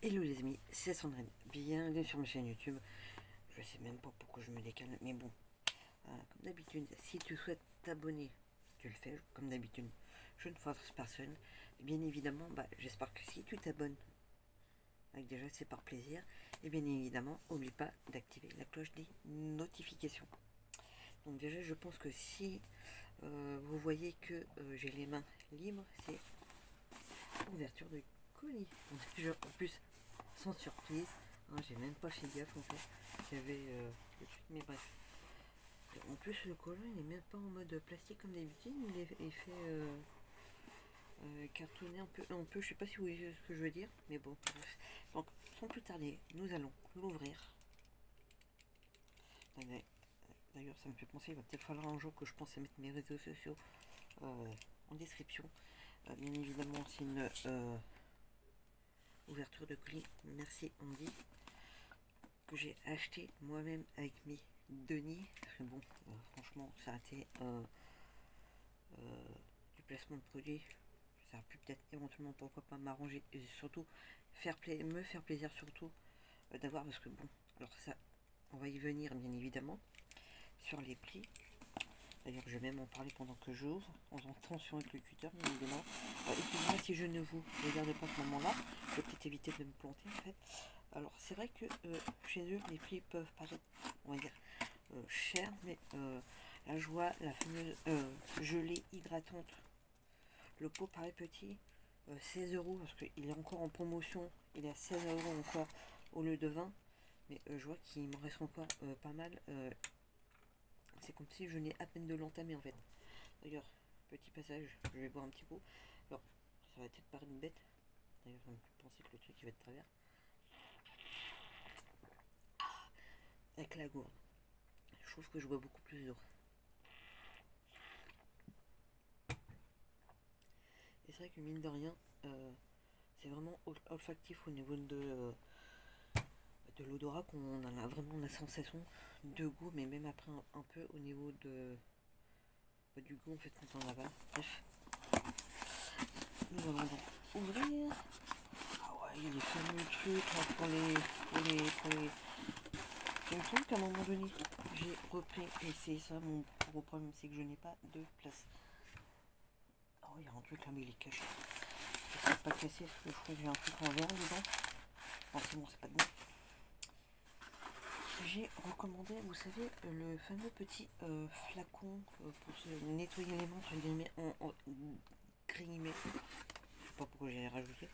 Hello les amis, c'est Sandrine, bienvenue sur ma chaîne YouTube. Je sais même pas pourquoi je me décale, mais bon, comme d'habitude, si tu souhaites t'abonner, tu le fais, comme d'habitude, je ne force personne. Bien évidemment, j'espère que si tu t'abonnes, déjà c'est par plaisir, et bien évidemment, n'oublie pas d'activer la cloche des notifications. Donc déjà, je pense que si vous voyez que j'ai les mains libres, c'est ouverture de colis. En plus, sans surprise, hein, j'ai même pas fait gaffe en fait qu'il y avait le truc, mais bref. En plus, le collant il est même pas en mode plastique comme d'habitude, il fait cartonné un peu, je sais pas si vous voyez ce que je veux dire, mais bon, bref. Donc, sans plus tarder, nous allons l'ouvrir. D'ailleurs, ça me fait penser, il va peut-être falloir un jour que je pense à mettre mes réseaux sociaux en description. Bien évidemment, c'est une ouverture de colis. Merci Andy, que j'ai acheté moi-même avec mes deniers. Parce que bon, franchement, ça a été du placement de produit. Ça a pu peut-être éventuellement, pourquoi pas, m'arranger et surtout me faire plaisir surtout d'avoir, parce que bon, alors ça, on va y venir bien évidemment sur les prix. D'ailleurs, je vais même en parler pendant que j'ouvre, en attention avec le cutter, bien évidemment. Excusez-moi si je ne vous regarde pas à ce moment-là, je vais peut-être éviter de me planter en fait. Alors, c'est vrai que chez eux, les prix peuvent paraître, on va dire, chers, mais la joie, la fameuse gelée hydratante, le pot paraît petit, 16 euros, parce qu'il est encore en promotion, il est à 16 euros encore au lieu de 20, mais je vois qu'il m'en reste encore pas mal. C'est comme si je venais à peine de l'entamer en fait. D'ailleurs, petit passage, je vais boire un petit coup. Alors, ça va peut-être paraître bête. D'ailleurs, ça me fait penser que le truc il va être travers. Avec la gourde. Je trouve que je bois beaucoup plus d'eau. Et c'est vrai que mine de rien, c'est vraiment olfactif au niveau de l'odorat qu'on a vraiment la sensation de goût, mais même après un peu au niveau du goût en fait quand on avale. Bref, nous allons donc ouvrir. Ah ouais, il y a les fameux trucs là, il me semble qu'à un moment donné, j'ai repris, et c'est ça mon gros problème, c'est que je n'ai pas de place. Oh, il y a un truc là, mais il est caché. J'espère pas casser, parce que je crois que j'ai un truc en verre dedans. Non, c'est bon, c'est pas dedans. J'ai recommandé, vous savez, le fameux petit flacon pour se nettoyer les mains, entre guillemets, en guillemets. Je sais pas pourquoi j'ai rajouté.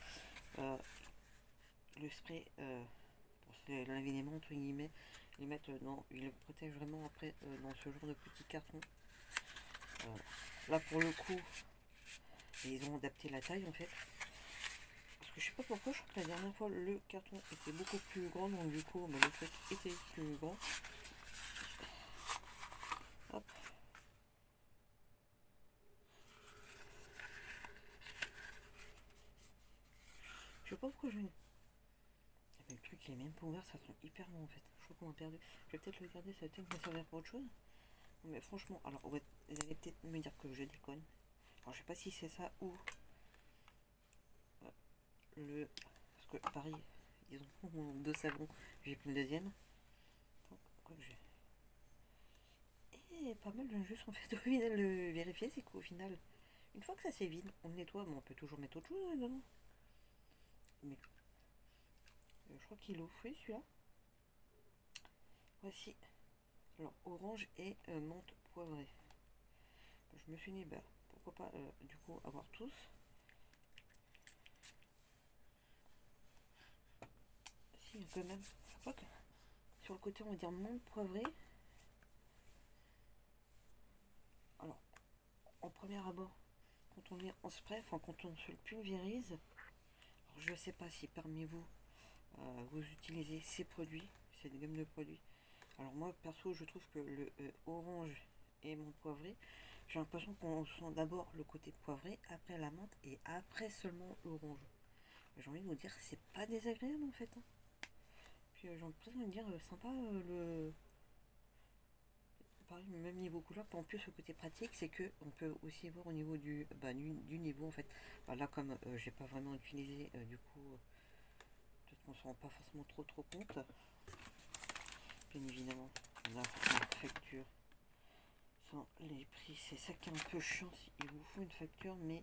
Le spray pour se laver les mains, entre guillemets, les mettre dans, il le protège vraiment après dans ce genre de petit carton. Là pour le coup, ils ont adapté la taille en fait. Parce que je sais pas pourquoi, je crois que la dernière fois le carton était beaucoup plus grand, donc du coup le truc était plus grand. Hop. Je sais pas pourquoi je... Le truc il est même pas ouvert, ça sent hyper long en fait. Je crois qu'on a perdu. Je vais peut-être le garder, ça va peut-être me servir pour autre chose. Mais franchement, alors vous allez peut-être me dire que je déconne. Alors je sais pas si c'est ça ou le... Parce que pareil, ils ont deux savons, j'ai pris le deuxième. Donc, quoi que j'ai... Et pas mal de juste en fait au final le vérifier, c'est qu'au final, une fois que ça c'est vide, on le nettoie, mais on peut toujours mettre autre chose dedans. Mais je crois qu'il est au fruit celui-là. Voici. Alors orange et menthe poivrée. Je me suis dit bah pourquoi pas du coup avoir tous. Si quand même. Je crois que sur le côté on va dire menthe poivrée. Alors en premier abord, quand on est en spray, enfin quand on se le pulvérise, alors, je sais pas si parmi vous vous utilisez ces produits, cette gamme de produits. Alors moi perso je trouve que le orange et menthe poivrée, j'ai l'impression qu'on sent d'abord le côté poivré, après la menthe et après seulement l'orange. J'ai envie de vous dire c'est pas désagréable en fait. Hein. Puis j'ai l'impression de dire sympa le... Pareil, même niveau couleur, en plus le côté pratique c'est que on peut aussi voir au niveau du niveau en fait. Bah, là comme j'ai pas vraiment utilisé du coup on s'en rend pas forcément trop compte. Bien évidemment, on a une facture sans les prix, c'est ça qui est un peu chiant. Il vous faut une facture, mais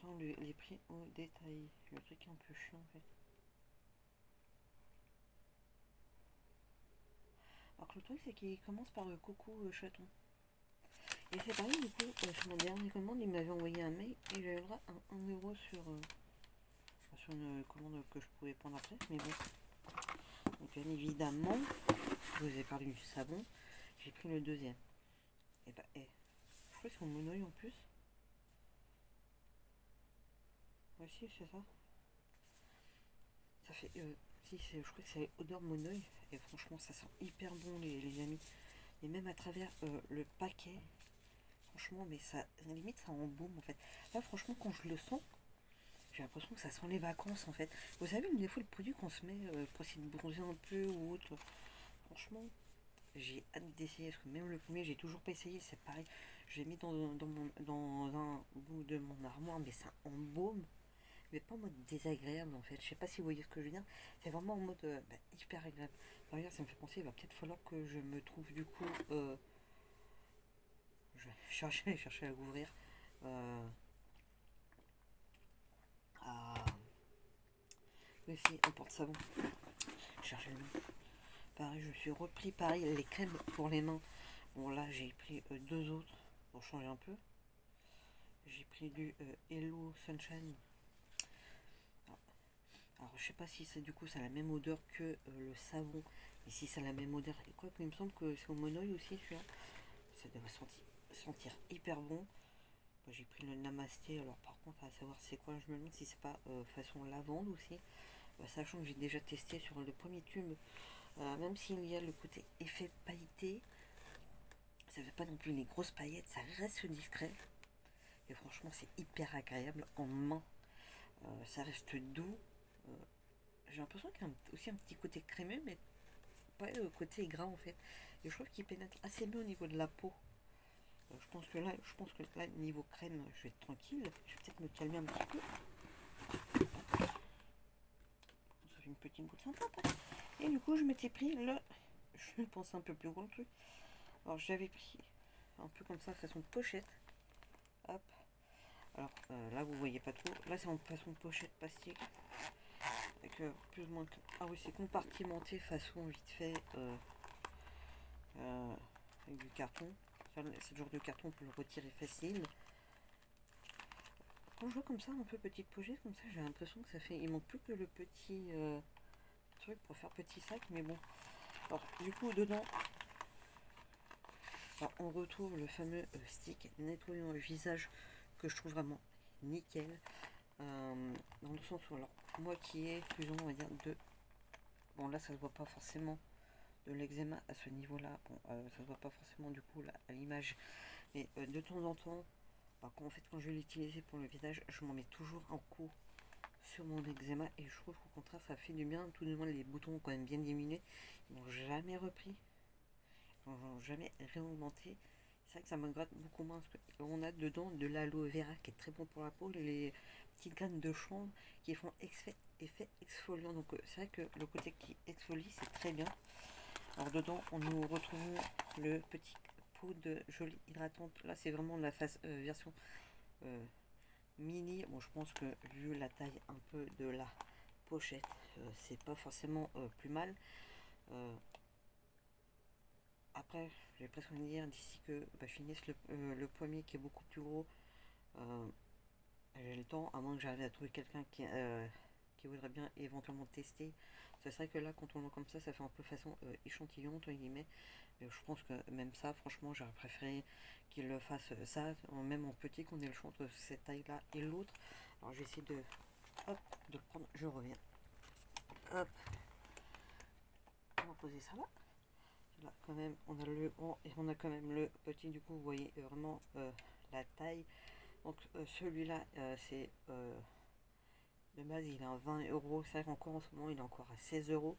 sans les prix au détail. Le truc est un peu chiant en fait. Alors que le truc c'est qu'il commence par coucou chaton. Et c'est pareil du coup, sur ma dernière commande, il m'avait envoyé un mail et j'avais le droit à 1 euro sur une commande que je pouvais prendre après, mais bon. Donc bien évidemment, je vous ai parlé du savon, j'ai pris le deuxième. Et bah, je crois que c'est mon monoï en plus. Voici, c'est ça. Ça fait, si, je crois que c'est odeur monoï. Et franchement, ça sent hyper bon, les amis. Et même à travers le paquet, franchement, mais ça, limite, ça embaume en fait. Là, franchement, quand je le sens, j'ai l'impression que ça sent les vacances en fait. Vous savez, des fois, le produit qu'on se met pour essayer de bronzer un peu ou autre, franchement, j'ai hâte d'essayer. Parce que même le premier, j'ai toujours pas essayé. C'est pareil, je l'ai mis dans un bout de mon armoire, mais ça embaume. Mais pas en mode désagréable en fait. Je sais pas si vous voyez ce que je veux dire. C'est vraiment en mode hyper agréable. D'ailleurs, ça me fait penser, il va peut-être falloir que je me trouve du coup. Je vais chercher à l'ouvrir. Oui, si, un porte-savon. Cherchez le nom. Pareil, je suis repris pareil les crèmes pour les mains. Bon, là, j'ai pris deux autres pour changer un peu. J'ai pris du Hello Sunshine. Alors je sais pas si c'est du coup ça a la même odeur que le savon. Et si ça a la même odeur. Et quoi qu'il me semble que c'est au monoï aussi celui-là. Ça doit sentir hyper bon. J'ai pris le Namasté. Alors par contre à savoir c'est quoi, je me demande si c'est pas façon lavande aussi. Sachant que j'ai déjà testé sur le premier tube. Même s'il y a le côté effet pailleté. Ça fait pas non plus les grosses paillettes. Ça reste discret. Et franchement c'est hyper agréable en main. Ça reste doux. J'ai l'impression qu'il y a aussi un petit côté crémeux, mais pas le côté gras en fait. Et je trouve qu'il pénètre assez bien au niveau de la peau. Je pense que là, niveau crème, je vais être tranquille. Je vais peut-être me calmer un petit peu. Ça fait une petite goutte sympa. Et du coup, je m'étais pris le. Je pense un peu plus gros le truc. Alors j'avais pris un peu comme ça, façon pochette. Hop. Alors là, vous voyez pas trop. Là, c'est en façon pochette plastique. Avec plus ou moins. Ah oui, c'est compartimenté façon vite fait avec du carton. C'est le genre de carton pour le retirer facile. Quand je vois comme ça, un peu petite pochette comme ça, j'ai l'impression que ça fait. Il manque plus que le petit truc pour faire petit sac, mais bon. Alors du coup dedans, alors, on retrouve le fameux stick nettoyant le visage que je trouve vraiment nickel. Dans le sens où alors moi qui ai plus ou moins on va dire de. Bon là ça se voit pas forcément de l'eczéma à ce niveau là. Bon ça se voit pas forcément du coup là à l'image. Mais de temps en temps, en fait quand je vais l'utiliser pour le visage, je m'en mets toujours un coup sur mon eczéma et je trouve qu'au contraire ça fait du bien. Tout de même les boutons ont quand même bien diminué. Ils n'ont jamais repris. Ils n'ont jamais réaugmenté. C'est vrai que ça me gratte beaucoup moins parce qu'on a dedans de l'aloe vera qui est très bon pour la peau, les petites graines de chanvre qui font effet exfoliant. Donc c'est vrai que le côté qui exfolie c'est très bien. Alors dedans on nous retrouvons le petit pot de jolie hydratante. Là c'est vraiment la version mini. Bon je pense que vu la taille un peu de la pochette, c'est pas forcément plus mal. Après, j'ai presque envie de dire d'ici que je finisse le premier qui est beaucoup plus gros, j'ai le temps, à moins que j'arrive à trouver quelqu'un qui voudrait bien éventuellement tester. C'est vrai que là, quand on le voit comme ça fait un peu façon échantillon, entre guillemets. Mais je pense que même ça, franchement, j'aurais préféré qu'il le fasse ça, même en petit, qu'on ait le choix entre cette taille-là et l'autre. Alors, je vais essayer de, hop, de le prendre, je reviens. Hop, on va poser ça là. Là, quand même, on a le grand et on a quand même le petit. Du coup, vous voyez vraiment la taille. Donc, celui-là, c'est de base, il est à 20 euros. C'est vrai qu'encore en ce moment, il est encore à 16 euros.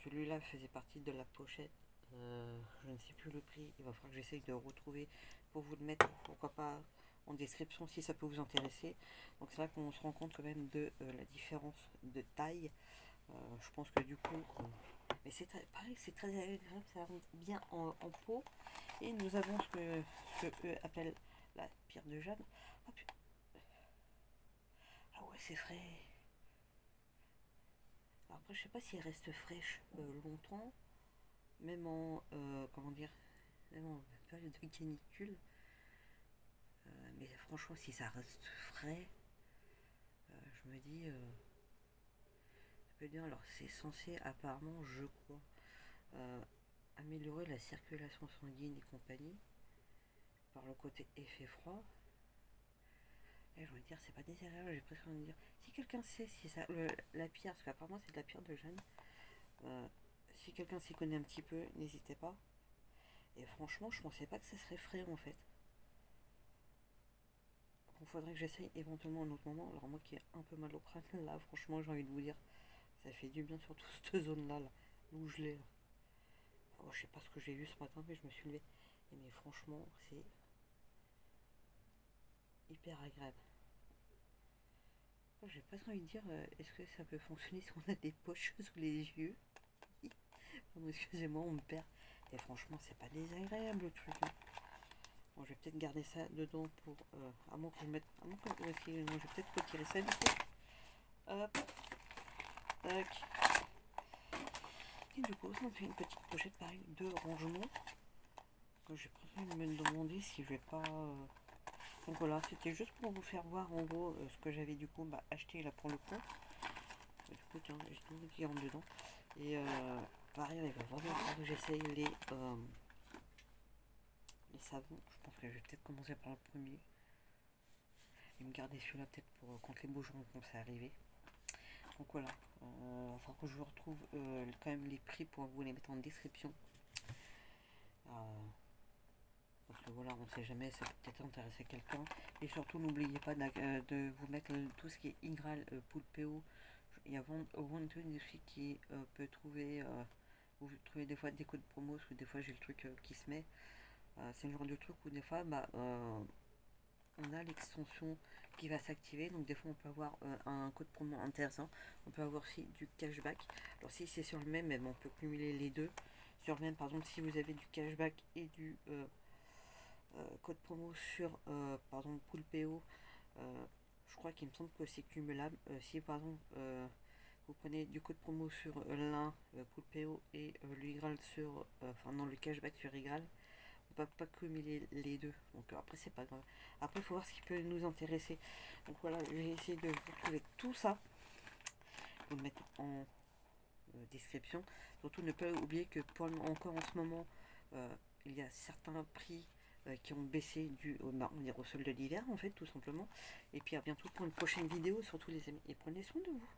Celui-là faisait partie de la pochette. Je ne sais plus le prix. Il va falloir que j'essaye de retrouver pour vous le mettre. Pourquoi pas en description si ça peut vous intéresser. Donc c'est vrai qu'on se rend compte quand même de la différence de taille. Je pense que du coup, mais c'est pareil, c'est très agréable, ça rentre bien en peau. Et nous avons ce que eux appellent la pierre de jade. Ah, ah ouais, c'est frais. Alors après, je sais pas si elle reste fraîche longtemps, même en comment dire, même en période de canicule. Mais franchement, si ça reste frais, je me dis, ça peut être bien. Alors c'est censé apparemment, je crois, améliorer la circulation sanguine et compagnie par le côté effet froid. Et je veux dire, c'est pas désagréable, j'ai presque envie de dire. Si quelqu'un sait si ça. La pierre, parce qu'apparemment c'est de la pierre de Jeanne. Si quelqu'un s'y connaît un petit peu, n'hésitez pas. Et franchement, je pensais pas que ça serait frais en fait. Il faudrait que j'essaye éventuellement un autre moment. Alors moi qui ai un peu mal au crâne, là franchement j'ai envie de vous dire, ça fait du bien surtout cette zone là, où je l'ai. Oh, je sais pas ce que j'ai vu ce matin, mais je me suis levé. Et mais franchement, c'est hyper agréable. Oh, j'ai pas envie de dire, est-ce que ça peut fonctionner si on a des poches sous les yeux? Pardon, excusez-moi, on me perd. Et franchement, c'est pas désagréable le truc. Hein. Bon, je vais peut-être garder ça dedans pour. À moins que je mette. À moins que. Non, je vais peut-être retirer ça du coup. Hop. Tac. Et du coup, ça me fait une petite pochette pareil de rangement. Que j'ai presque me demander si je vais pas. Donc voilà, c'était juste pour vous faire voir en gros ce que j'avais du coup acheté là pour le compte. Du coup, tiens, j'ai tout qui rentre dedans. Et pareil, il va vraiment falloir que j'essaye les savons. Je pense que je vais peut-être commencer par le premier. Et me garder celui-là peut-être pour quand les beaux jours vont commencer à arriver. Donc voilà, il va falloir que je vous retrouve quand même les prix pour vous les mettre en description. Parce que voilà, on ne sait jamais, ça peut peut-être intéresser quelqu'un. Et surtout, n'oubliez pas de vous mettre tout ce qui est Ingral, Poulpeo. Il y a Wanton aussi qui peut trouver, vous trouvez des fois des codes promo, parce que des fois j'ai le truc qui se met. C'est le genre de truc où des fois, on a l'extension qui va s'activer. Donc des fois, on peut avoir un code promo intéressant. On peut avoir aussi du cashback. Alors si c'est sur le même, on peut cumuler les deux. Sur le même, par exemple, si vous avez du cashback et du code promo sur par exemple Poulpeo, je crois qu'il me semble que c'est cumulable. Si par exemple vous prenez du code promo sur l'un Poulpeo et l'Igral sur enfin non, le cashback sur Igral, on peut pas cumuler les deux. Donc après c'est pas grave. Après il faut voir ce qui peut nous intéresser. Donc voilà, j'ai essayé de vous retrouver tout ça, vous le mettre en description. Surtout ne pas oublier que pour encore en ce moment il y a certains prix qui ont baissé du au solde de l'hiver en fait tout simplement. Et puis à bientôt pour une prochaine vidéo, surtout les amis, et prenez soin de vous.